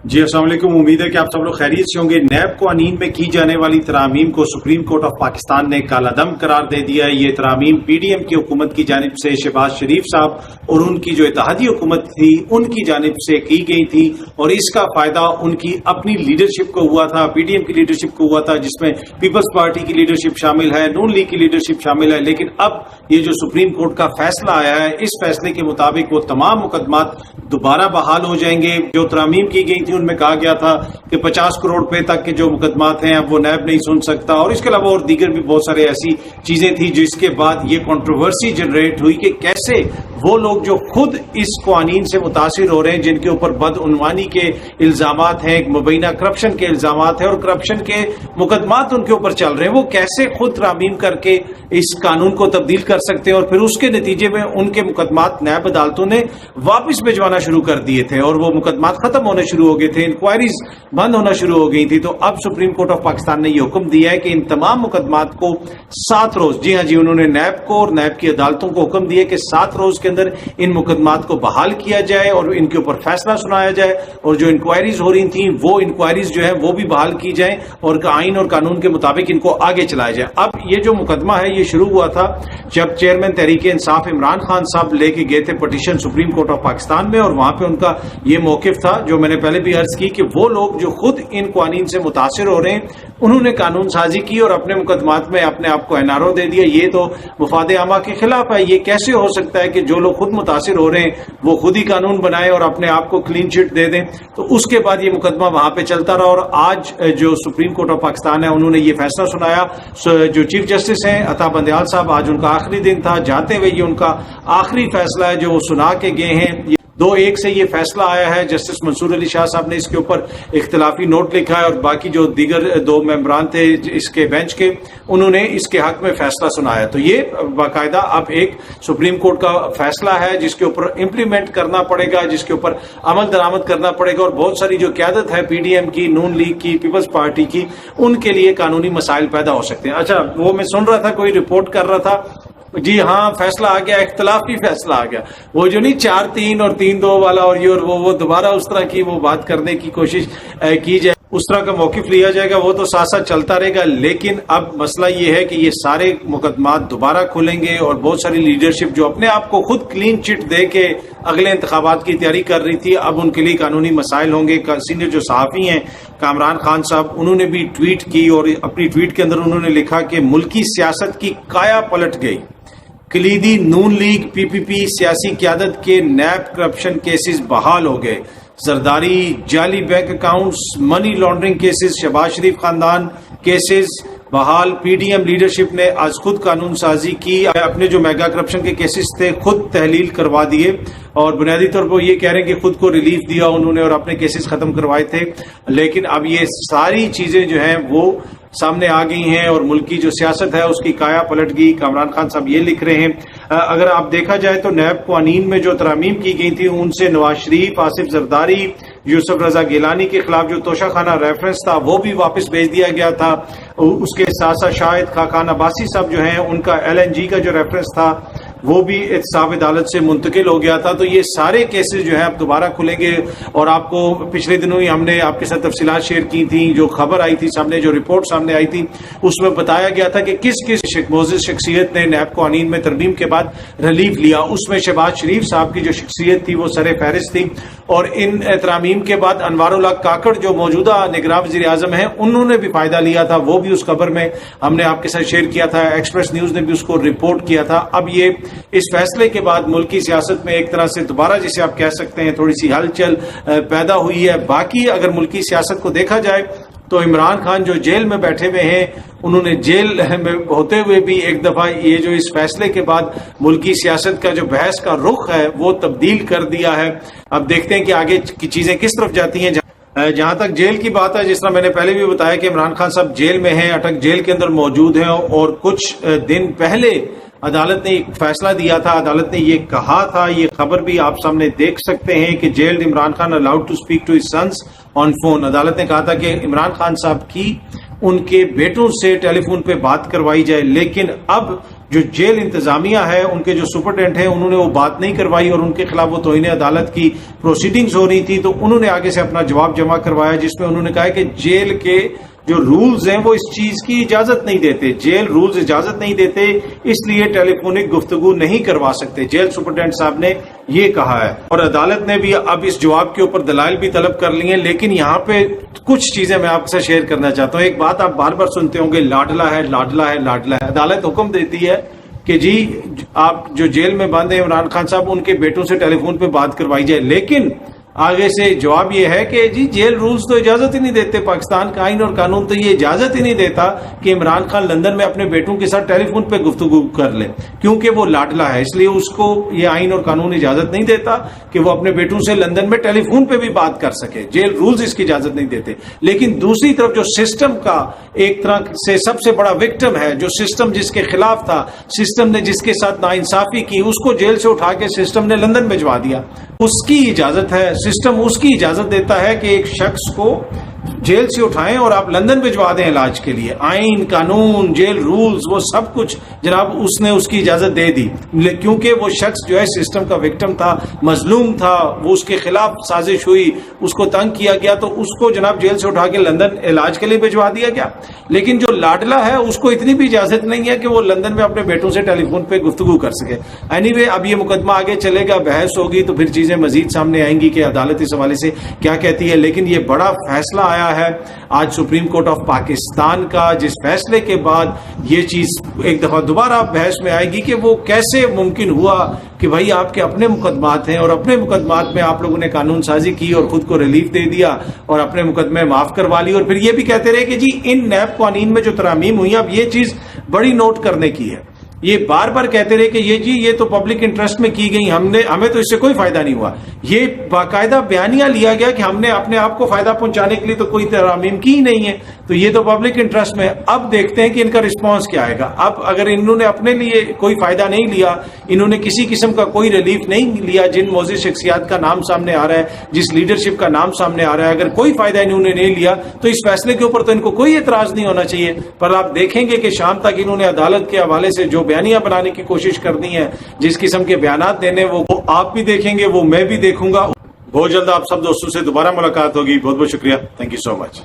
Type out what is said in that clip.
جی السلام علیکم، امید ہے کہ آپ سب لوگ خیریت سے ہوں گے۔ نیب قوانین میں کی جانے والی ترامیم کو سپریم کورٹ آف پاکستان نے کالعدم قرار دے دیا ہے۔ یہ ترامیم پی ڈی ایم کی حکومت کی جانب سے شہباز شریف صاحب اور ان کی جو اتحادی حکومت تھی ان کی جانب سے کی گئی تھی، اور اس کا فائدہ ان کی اپنی لیڈرشپ کو ہوا تھا، پی ڈی ایم کی لیڈرشپ کو ہوا تھا، جس میں پیپلز پارٹی کی لیڈرشپ شامل ہے، نون لیگ کی لیڈرشپ شامل ہے۔ لیکن اب یہ جو سپریم کورٹ کا فیصلہ آیا ہے، اس فیصلے کے مطابق وہ تمام مقدمات دوبارہ بحال ہو جائیں گے۔ جو ترامیم کی گئی تھی ان میں کہا گیا تھا کہ 50 کروڑ روپے تک کے جو مقدمات ہیں اب وہ نیب نہیں سن سکتا، اور اس کے علاوہ اور دیگر بھی بہت سارے ایسی چیزیں تھیں جس کے بعد یہ کنٹروورسی جنریٹ ہوئی کہ کیسے وہ لوگ جو خود اس قوانین سے متاثر ہو رہے ہیں، جن کے اوپر بدعنوانی کے الزامات ہیں، مبینہ کرپشن کے الزامات ہیں اور کرپشن کے مقدمات ان کے اوپر چل رہے ہیں، وہ کیسے خود ترامیم کر کے اس قانون کو تبدیل کر سکتے ہیں، اور پھر اس کے نتیجے میں ان کے مقدمات نیب عدالتوں نے واپس بھجوانا شروع کر دیے تھے اور وہ مقدمات ختم ہونے شروع ہو گئے تھے، انکوائریز بند ہونا شروع ہو گئی تھی۔ تو اب سپریم کورٹ آف پاکستان نے یہ حکم دیا ہے کہ ان تمام مقدمات کو 7 روز، جی ہاں جی، انہوں نے نیب کو اور نیب کی عدالتوں کو حکم دیا کہ 7 روز کے اندر ان مقدمات کو بحال کیا جائے اور ان کے اوپر فیصلہ سنایا جائے، اور جو انکوائریز ہو رہی تھیں وہ انکوائریز جو ہیں وہ بھی بحال کی جائیں اور آئین اور قانون کے مطابق ان کو آگے چلایا جائے۔ اب یہ جو مقدمہ ہے یہ شروع ہوا تھا جب چیئرمین تحریک انصاف عمران خان صاحب لے کے گئے تھے petition supreme court of Pakistan میں، اور وہاں پہ ان کا یہ موقف تھا جو میں نے پہلے بھی عرض کی کہ وہ لوگ جو خود ان قوانین سے متاثر ہو رہے ہیں انہوں نے قانون سازی کی اور اپنے مقدمات میں اپنے آپ کو این آر او دے دیا۔ یہ تو مفاد عامہ کے خلاف ہے۔ یہ کیسے ہو سکتا ہے کہ جو لوگ خود متاثر ہو رہے ہیں وہ خود ہی قانون بنائے اور اپنے آپ کو کلین چٹ دے دیں؟ تو اس کے بعد یہ مقدمہ وہاں پہ چلتا رہا، اور آج جو سپریم کورٹ آف پاکستان ہے انہوں نے یہ فیصلہ سنایا۔ جو چیف جسٹس ہیں عطا بندیال صاحب، آج ان کا آخری دن تھا، جاتے ہوئے یہ ان کا آخری فیصلہ ہے جو وہ سنا کے گئے ہیں۔ 2-1 سے یہ فیصلہ آیا ہے۔ جسٹس منصور علی شاہ صاحب نے اس کے اوپر اختلافی نوٹ لکھا ہے، اور باقی جو دیگر 2 ممبران تھے اس کے بینچ کے، انہوں نے اس کے حق میں فیصلہ سنایا۔ تو یہ باقاعدہ اب ایک سپریم کورٹ کا فیصلہ ہے جس کے اوپر امپلیمنٹ کرنا پڑے گا، جس کے اوپر عمل درآمد کرنا پڑے گا، اور بہت ساری جو قیادت ہے پی ڈی ایم کی، نون لیگ کی، پیپلز پارٹی کی، ان کے لیے قانونی مسائل پیدا ہو سکتے ہیں۔ اچھا، وہ میں سن رہا تھا، کوئی رپورٹ کر رہا تھا، جی ہاں فیصلہ آ گیا، اختلافی فیصلہ آ گیا، وہ جو نہیں 4-3 اور 3-2 والا، اور یہ اور وہ دوبارہ اس طرح کی وہ بات کرنے کی کوشش کی جائے، اس طرح کا موقف لیا جائے گا، وہ تو ساتھ ساتھ چلتا رہے گا۔ لیکن اب مسئلہ یہ ہے کہ یہ سارے مقدمات دوبارہ کھلیں گے، اور بہت ساری لیڈرشپ جو اپنے آپ کو خود کلین چٹ دے کے اگلے انتخابات کی تیاری کر رہی تھی، اب ان کے لیے قانونی مسائل ہوں گے۔ سینئر جو صحافی ہیں کامران خان صاحب، انہوں نے بھی ٹویٹ کی، اور اپنی ٹویٹ کے اندر انہوں نے لکھا کہ ملکی سیاست کی کایا پلٹ گئی، کلیدی نون لیگ پی پی پی سیاسی قیادت کے نیب کرپشن کیسز بحال ہو گئے، زرداری، جعلی bank accounts, money laundering cases, Shahbaz Sharif خاندان کیسز بحال۔ پی ڈی ایم لیڈرشپ نے آج خود قانون سازی کی، اپنے جو میگا کرپشن کے کیسز تھے خود تحلیل کروا دیے، اور بنیادی طور پر یہ کہہ رہے ہیں کہ خود کو ریلیف دیا انہوں نے اور اپنے کیسز ختم کروائے تھے۔ لیکن اب یہ ساری چیزیں جو ہیں وہ سامنے آ گئی ہیں، اور ملکی جو سیاست ہے اس کی کایا پلٹ گئی۔ کامران خان صاحب یہ لکھ رہے ہیں، اگر آپ دیکھا جائے تو نیب قوانین میں جو ترامیم کی گئی تھی ان سے نواز شریف، آصف زرداری، یوسف رضا گیلانی کے خلاف جو توشہ خانہ ریفرنس تھا وہ بھی واپس بھیج دیا گیا تھا۔ اس کے ساتھ ساتھ شاہد خاقان عباسی صاحب جو ہیں ان کا LNG کا جو ریفرنس تھا وہ بھی احتساب عدالت سے منتقل ہو گیا تھا۔ تو یہ سارے کیسز جو ہیں اب دوبارہ کھلیں گے، اور آپ کو پچھلے دنوں ہی ہم نے آپ کے ساتھ تفصیلات شیئر کی تھیں، جو خبر آئی تھی سامنے، جو رپورٹ سامنے آئی تھی، اس میں بتایا گیا تھا کہ کس معزز شخصیت نے نیب قوانین میں ترمیم کے بعد ریلیف لیا۔ اس میں شہباز شریف صاحب کی جو شخصیت تھی وہ سر فہرست تھی، اور ان ترامیم کے بعد انوار اللہ کاکڑ جو موجودہ نگراں وزیر اعظم ہیں انہوں نے بھی فائدہ لیا تھا، وہ بھی اس خبر میں ہم نے آپ کے ساتھ شیئر کیا تھا، ایکسپریس نیوز نے بھی اس کو رپورٹ کیا تھا۔ اب یہ اس فیصلے کے بعد ملکی سیاست میں ایک طرح سے دوبارہ جسے آپ کہہ سکتے ہیں تھوڑی سی ہلچل پیدا ہوئی ہے۔ باقی اگر ملکی سیاست کو دیکھا جائے تو عمران خان جو جیل میں بیٹھے ہوئے ہیں، انہوں نے جیل میں ہوتے ہوئے بھی ایک دفعہ یہ جو اس فیصلے کے بعد ملکی سیاست کا جو بحث کا رخ ہے وہ تبدیل کر دیا ہے۔ اب دیکھتے ہیں کہ آگے کی چیزیں کس طرف جاتی ہیں۔ جہاں تک جیل کی بات ہے، جس طرح میں نے پہلے بھی بتایا کہ عمران خان صاحب جیل میں ہیں، اٹک جیل کے اندر موجود ہیں، اور کچھ دن پہلے عدالت نے ایک فیصلہ دیا تھا، عدالت نے یہ کہا تھا، یہ خبر بھی آپ سامنے دیکھ سکتے ہیں کہ jailed Imran Khan allowed to speak to his sons on phone. عدالت نے کہا تھا کہ عمران خان صاحب کی ان کے بیٹوں سے ٹیلی فون پہ بات کروائی جائے، لیکن اب جو جیل انتظامیہ ہے ان کے جو سپرڈینٹ ہیں انہوں نے وہ بات نہیں کروائی اور ان کے خلاف وہ توہین عدالت کی پروسیڈنگز ہو رہی تھی، تو انہوں نے آگے سے اپنا جواب جمع کروایا جس میں انہوں نے کہا کہ جیل کے جو رولز ہیں وہ اس چیز کی اجازت نہیں دیتے، جیل رولز اجازت نہیں دیتے، اس لیے ٹیلی فونک گفتگو نہیں کروا سکتے۔ جیل سپرڈینٹ صاحب نے یہ کہا ہے، اور عدالت نے بھی اب اس جواب کے اوپر دلائل بھی طلب کر لی ہیں، لیکن یہاں پہ کچھ چیزیں میں آپ سے شیئر کرنا چاہتا ہوں۔ ایک بات آپ بار بار سنتے ہوں گے، لاڈلا ہے لاڈلا ہے لاڈلا ہے۔ عدالت حکم دیتی ہے کہ جی آپ جو جیل میں بند ہیں عمران خان صاحب، ان کے بیٹوں سے ٹیلی فون پہ بات کروائی جائے، لیکن آگے سے جواب یہ ہے کہ جی جیل رولز تو اجازت ہی نہیں دیتے، پاکستان کا آئین اور قانون تو یہ اجازت ہی نہیں دیتا کہ عمران خان لندن میں اپنے بیٹوں کے ساتھ ٹیلی فون پہ گفتگو کر لے، کیونکہ وہ لاڈلا ہے، اس لیے اس کو یہ آئین اور قانون اجازت نہیں دیتا کہ وہ اپنے بیٹوں سے لندن میں ٹیلی فون پہ بھی بات کر سکے، جیل رولز اس کی اجازت نہیں دیتے۔ لیکن دوسری طرف جو سسٹم کا ایک طرح سے سب سے بڑا وکٹم ہے، جو سسٹم جس کے خلاف تھا، سسٹم نے جس کے ساتھ ناانصافی کی، اس کو جیل سے اٹھا کے سسٹم نے لندن بھجوا دیا، اس کی اجازت ہے، سسٹم اس کی اجازت دیتا ہے کہ ایک شخص کو جیل سے اٹھائیں اور آپ لندن بھجوا دیں علاج کے لیے۔ آئین قانون جیل رولز وہ سب کچھ جناب اس نے اس کی اجازت دے دی، کیونکہ وہ شخص جو ہے سسٹم کا وکٹم تھا، مظلوم تھا، وہ اس کے خلاف سازش ہوئی، اس کو تنگ کیا گیا، تو اس کو جناب جیل سے اٹھا کے لندن علاج کے لیے بھجوا دیا گیا۔ لیکن جو لاڈلا ہے اس کو اتنی بھی اجازت نہیں ہے کہ وہ لندن میں اپنے بیٹوں سے ٹیلی فون پہ گفتگو کر سکے۔ اینی وے اب یہ مقدمہ آگے چلے گا، بحث ہوگی تو پھر چیزیں مزید سامنے آئیں گی کہ عدالت اس حوالے سے کیا کہتی ہے۔ لیکن یہ بڑا فیصلہ آیا ہے آج سپریم کورٹ آف پاکستان کا، جس فیصلے کے بعد یہ چیز ایک دفعہ دوبارہ بحث میں آئے گی کہ وہ کیسے ممکن ہوا کہ بھائی آپ کے اپنے مقدمات ہیں اور اپنے مقدمات میں آپ لوگوں نے قانون سازی کی اور خود کو ریلیف دے دیا اور اپنے مقدمے معاف کروا لی، اور پھر یہ بھی کہتے رہے کہ جی ان نیب قوانین میں جو ترامیم ہوئی، اب یہ چیز بڑی نوٹ کرنے کی ہے۔ یہ بار بار کہتے رہے کہ یہ تو پبلک انٹرسٹ میں کی گئی، ہمیں تو اس سے کوئی فائدہ نہیں ہوا۔ یہ باقاعدہ بیانیہ لیا گیا کہ ہم نے اپنے آپ کو فائدہ پہنچانے کے لیے تو کوئی ترامیم کی ہی نہیں ہے، تو یہ تو پبلک انٹرسٹ میں۔ اب دیکھتے ہیں کہ ان کا رسپانس کیا آئے گا۔ اب اگر انہوں نے اپنے لیے کوئی فائدہ نہیں لیا، انہوں نے کسی قسم کا کوئی ریلیف نہیں لیا، جن موزی شخصیات کا نام سامنے آ رہا ہے، جس لیڈرشپ کا نام سامنے آ رہا ہے، اگر کوئی فائدہ انہوں نے نہیں لیا تو اس فیصلے کے اوپر تو ان کو کوئی اعتراض نہیں ہونا چاہیے۔ پر آپ دیکھیں گے کہ شام تک انہوں نے عدالت کے حوالے سے جو بیانیہ بنانے کی کوشش کرنی ہے، جس قسم کے بیانات دینے، وہ آپ بھی دیکھیں گے، وہ میں بھی دیکھوں گا۔ بہت جلد آپ سب دوستوں سے دوبارہ ملاقات ہوگی۔ بہت بہت شکریہ، تھینک یو سو مچ۔